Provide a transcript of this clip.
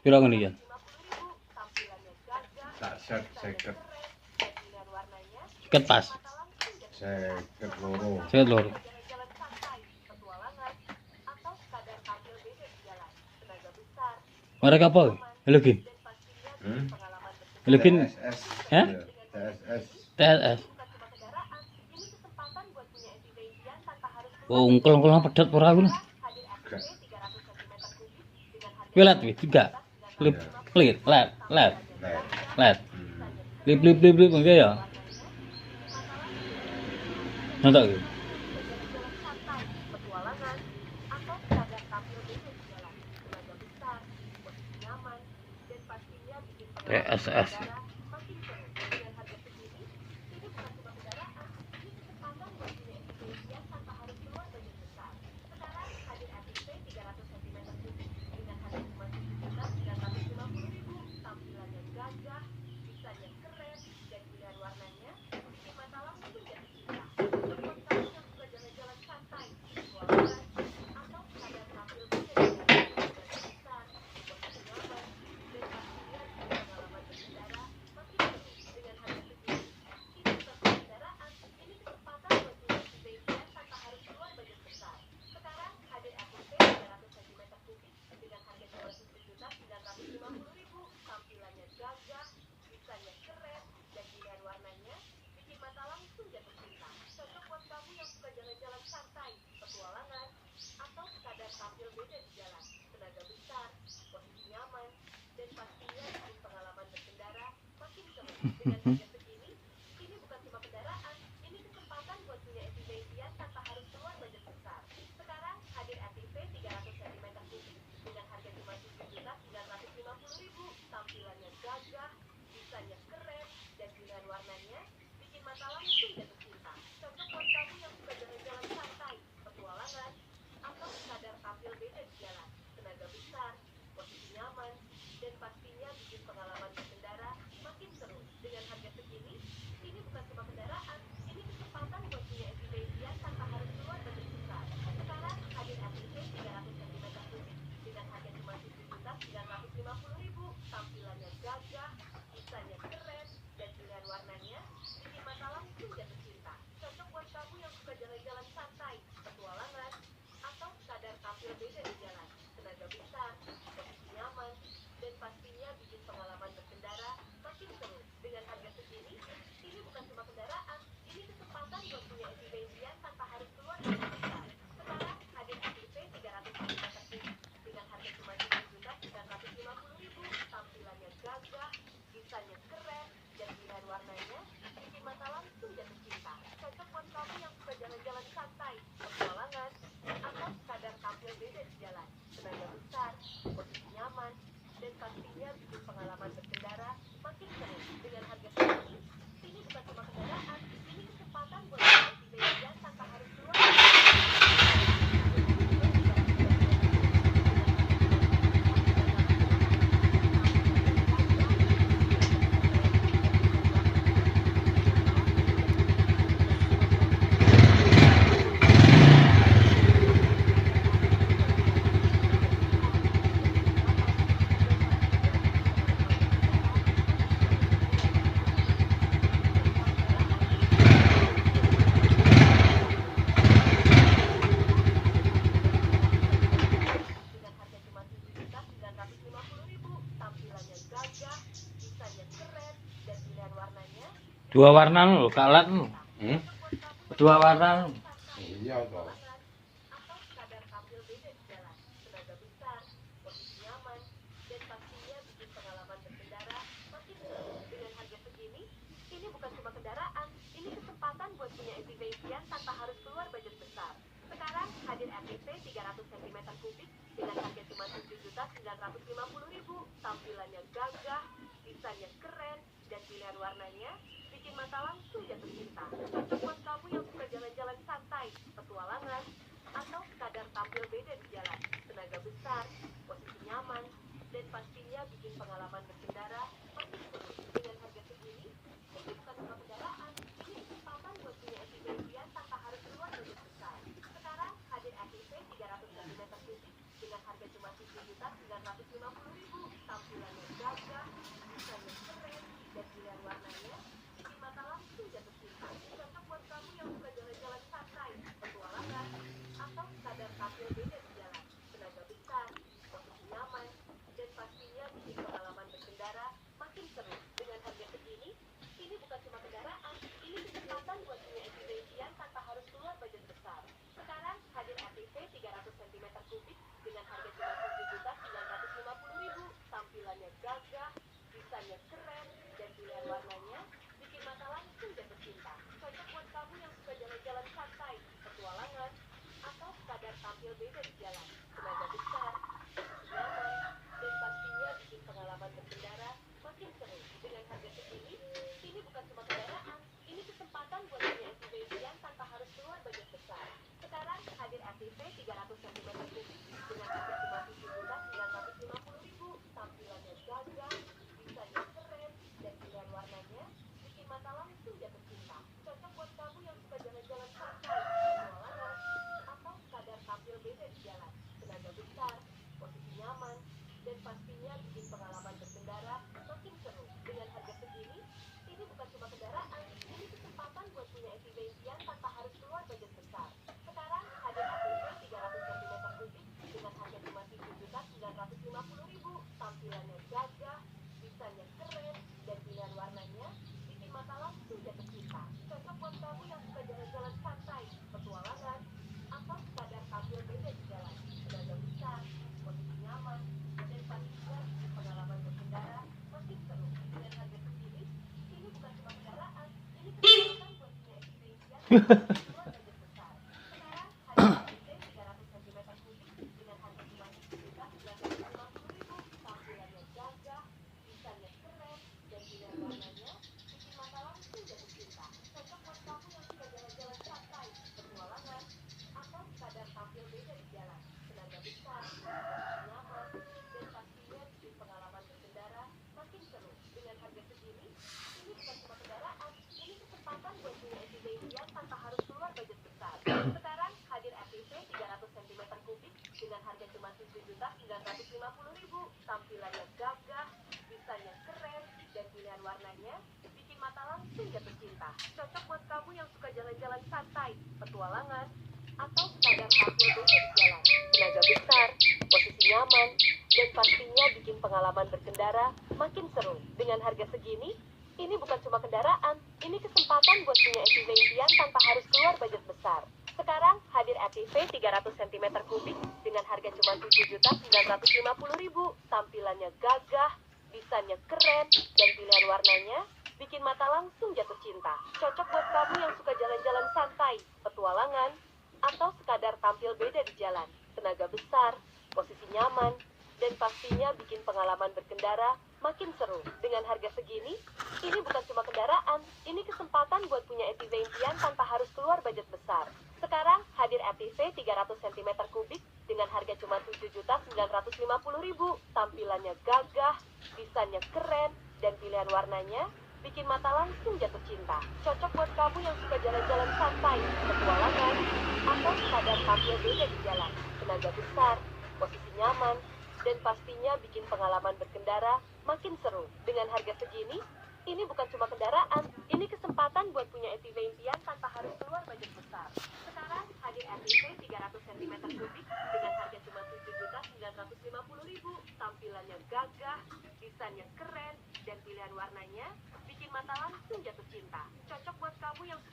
Pira ngene ya? Tak set seket. Seket pas. Seket loro. Seket loro. Mereka apa? Helogin. Helogin. TSS. Hah? Iya, TSS. TSS. Oh, ungkel-ungkel pedet ora ngono. Enggak. Wilat wis juga. Lip, lit, let. Lek. Lip lip lip lip enggak ya? Nonton iki. TSS. Dua warna lho, kalat lho. Dua warna lho. Iya toh. dengan harga cuma 7.950.000. Tampilannya gagah, desainnya keren, dan pilihan warnanya bikin mata langsung jatuh cinta. Cocok buat kamu yang suka jalan-jalan santai, petualangan, atau sekadar tampil beda di jalan. Tenaga besar, posisi nyaman, dan pastinya bikin pengalaman berkendara makin seru. Dengan harga segini, ini bukan cuma kendaraan, ini kesempatan buat punya SUV impian tanpa harus keluar budget besar. Sekarang hadir RTV 300 cm3 dengan harga cuma 7.950.000. Tampilannya gagah, desainnya keren, dan pilihan warnanya bikin mata langsung jatuh cinta. Cocok buat kamu yang suka jalan-jalan santai, petualangan, atau sekadar tampil beda di jalan. Tenaga besar, nyaman, dan pastinya bikin pengalaman berkendara makin seru. Dengan harga segini, ini bukan cuma kendaraan, ini kesempatan buat punya SUV impian tanpa harus keluar budget besar. Sekarang hadir RTV 300 cm3 dengan harga cuma 7.950.000. Tampilannya gagah, desainnya keren, dan pilihan warnanya bikin mata langsung jatuh cinta. Cocok buat kamu yang suka jalan-jalan santai, petualangan, atau sekadar tampil beda di jalan. Tenaga besar, posisi nyaman, dan pastinya bikin pengalaman berkendara makin seru. Dengan harga segini, ini bukan cuma kendaraan, ini kesempatan buat punya SUV impian tanpa harus keluar budget besar. Sekarang hadir RTV 300 cm3 dengan harga cuma 7.950.000. Tampilannya gagah, desainnya keren, dan pilihan warnanya bikin mata langsung jatuh cinta. Cocok buat kamu yang suka jalan-jalan santai, petualangan, atau sekadar tampil beda di jalan. Tenaga besar, posisi nyaman, dan pastinya bikin pengalaman berkendara makin seru. Dengan harga segini, ini bukan cuma kendaraan, ini kesempatan buat punya SUV impian tanpa harus keluar budget besar. Sekarang hadir RTV 300 cm3 dengan harga cuma 7.950.000. Tampilannya gagah, desainnya keren, dan pilihan warnanya bikin mata langsung jatuh cinta. Cocok buat kamu yang suka jalan-jalan santai, petualangan, atau sekadar tampil beda di jalan. Tenaga besar, posisi nyaman, dan pastinya bikin pengalaman berkendara makin seru. Dengan harga segini, ini bukan cuma kendaraan, ini kesempatan buat punya SUV impian tanpa harus keluar budget besar. Sekarang hadir RTV 300 cm3 dengan harga cuma 7.950.000. Tampilannya gagah, desainnya keren, dan pilihan warnanya bikin mata langsung jatuh cinta. Cocok buat kamu yang suka jalan-jalan santai, petualangan, atau sekadar tampil beda di jalan. Tenaga besar, posisi nyaman, dan pastinya bikin pengalaman berkendara makin seru. Dengan harga segini, ini bukan cuma kendaraan, ini kesempatan buat punya SUV impian tanpa harus keluar budget besar. Sekarang hadir RTV 300 cm3 dengan harga cuma 7.950.000. Tampilannya gagah, desainnya keren, dan pilihan warnanya bikin mata langsung jatuh cinta. Cocok buat kamu yang suka jalan-jalan santai, petualangan, atau sekadar tampil beda di jalan. Tenaga besar, posisi nyaman, dan pastinya bikin pengalaman berkendara makin seru. Dengan harga segini, ini bukan cuma kendaraan, ini kesempatan buat punya SUV impian tanpa harus keluar budget besar. Sekarang hadir RTV 300 cm3 dengan harga cuma 7.950.000. Tampilannya gagah, desainnya keren, dan pilihan warnanya bikin mata langsung jatuh cinta. Cocok buat kamu yang suka jalan-jalan santai, petualangan, atau sekadar tampil beda di jalan. Tenaga besar, posisi nyaman, dan pastinya bikin pengalaman berkendara makin seru. Dengan harga segini, ini bukan cuma kendaraan, ini kesempatan buat punya SUV impian tanpa harus keluar budget besar. Sekarang hadir RTV 300 cm3 dengan harga cuma 7.950.000. Tampilannya gagah, desainnya keren, dan pilihan warnanya bikin mata langsung jatuh cinta. Cocok buat kamu yang